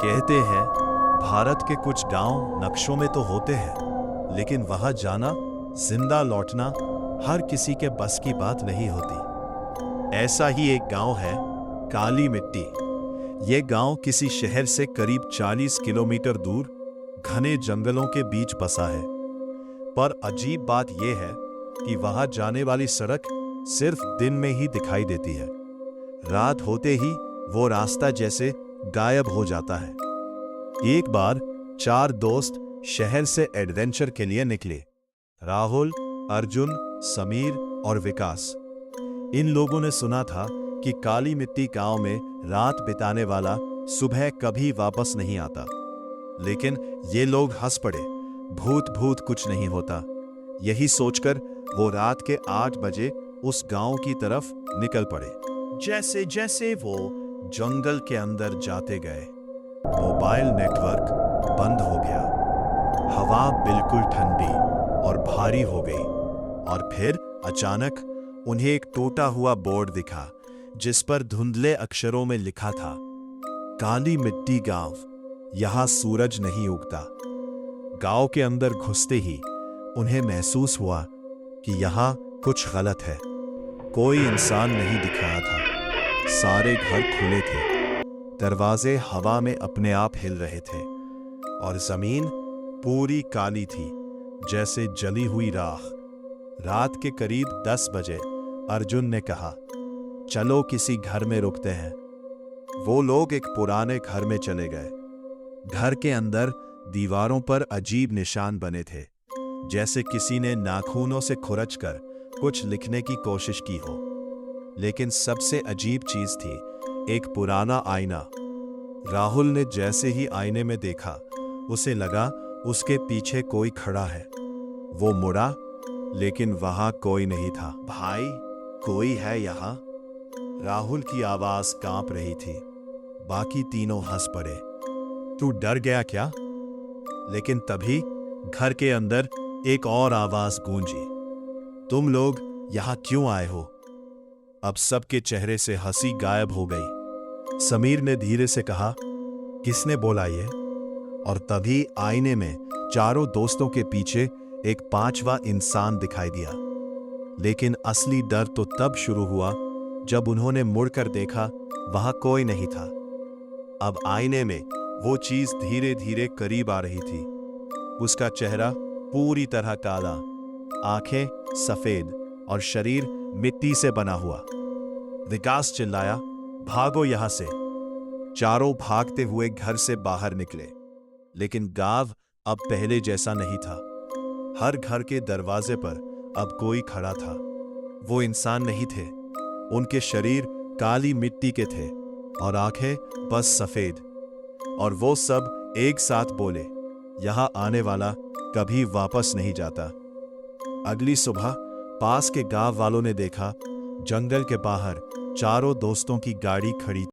कहते हैं भारत के कुछ गांव नक्शों में तो होते हैं, लेकिन वहां जाना, जिंदा लौटना हर किसी के बस की बात नहीं होती। ऐसा ही एक गांव है काली मिट्टी। ये गांव किसी शहर से करीब 40 किलोमीटर दूर घने जंगलों के बीच बसा है। पर अजीब बात यह है कि वहां जाने वाली सड़क सिर्फ दिन में ही दिखाई देती है। रात होते ही वो रास्ता जैसे गायब हो जाता है। एक बार 4 दोस्त शहर से एडवेंचर के लिए निकले। राहुल, अर्जुन, समीर और विकास। इन लोगों ने सुना था कि काली मिट्टी गांव में रात बिताने वाला सुबह कभी वापस नहीं आता। लेकिन ये लोग हंस पड़े। भूत कुछ नहीं होता। यही सोचकर वो रात के 8 बजे उस गांव की तरफ निकल पड़े। जैसे जैसे वो जंगल के अंदर जाते गए, मोबाइल नेटवर्क बंद हो गया। हवा बिल्कुल ठंडी और भारी हो गई। और फिर अचानक उन्हें एक टूटा हुआ बोर्ड दिखा, जिस पर धुंधले अक्षरों में लिखा था, काली मिट्टी गांव, यहां सूरज नहीं उगता। गांव के अंदर घुसते ही उन्हें महसूस हुआ कि यहां कुछ गलत है। कोई इंसान नहीं दिख रहा था। सारे घर खुले थे। दरवाजे हवा में अपने आप हिल रहे थे और जमीन पूरी काली थी, जैसे जली हुई राख। रात के करीब 10 बजे अर्जुन ने कहा, चलो किसी घर में रुकते हैं। वो लोग एक पुराने घर में चले गए। घर के अंदर दीवारों पर अजीब निशान बने थे, जैसे किसी ने नाखूनों से खुरचकर कुछ लिखने की कोशिश की हो। लेकिन सबसे अजीब चीज थी एक पुराना आईना। राहुल ने जैसे ही आईने में देखा, उसे लगा उसके पीछे कोई खड़ा है। वो मुड़ा, लेकिन वहां कोई नहीं था। भाई, कोई है यहां? राहुल की आवाज कांप रही थी। बाकी तीनों हंस पड़े। तू डर गया क्या? लेकिन तभी घर के अंदर एक और आवाज गूंजी, तुम लोग यहां क्यों आए हो? अब सबके चेहरे से हंसी गायब हो गई। समीर ने धीरे से कहा, किसने बोला ये? और तभी आईने में चारों दोस्तों के पीछे एक 5वां इंसान दिखाई दिया। लेकिन असली डर तो तब शुरू हुआ जब उन्होंने मुड़कर देखा, वहां कोई नहीं था। अब आईने में वो चीज धीरे धीरे करीब आ रही थी। उसका चेहरा पूरी तरह काला, आंखें सफेद और शरीर मिट्टी से बना हुआ। विकास चिल्लाया, भागो यहां से। चारों भागते हुए घर से बाहर निकले। लेकिन गांव अब पहले जैसा नहीं था। हर घर के दरवाजे पर अब कोई खड़ा था। वो इंसान नहीं थे। उनके शरीर काली मिट्टी के थे और आंखें बस सफेद। और वो सब एक साथ बोले, यहां आने वाला कभी वापस नहीं जाता। अगली सुबह पास के गांव वालों ने देखा, जंगल के बाहर चारों दोस्तों की गाड़ी खड़ी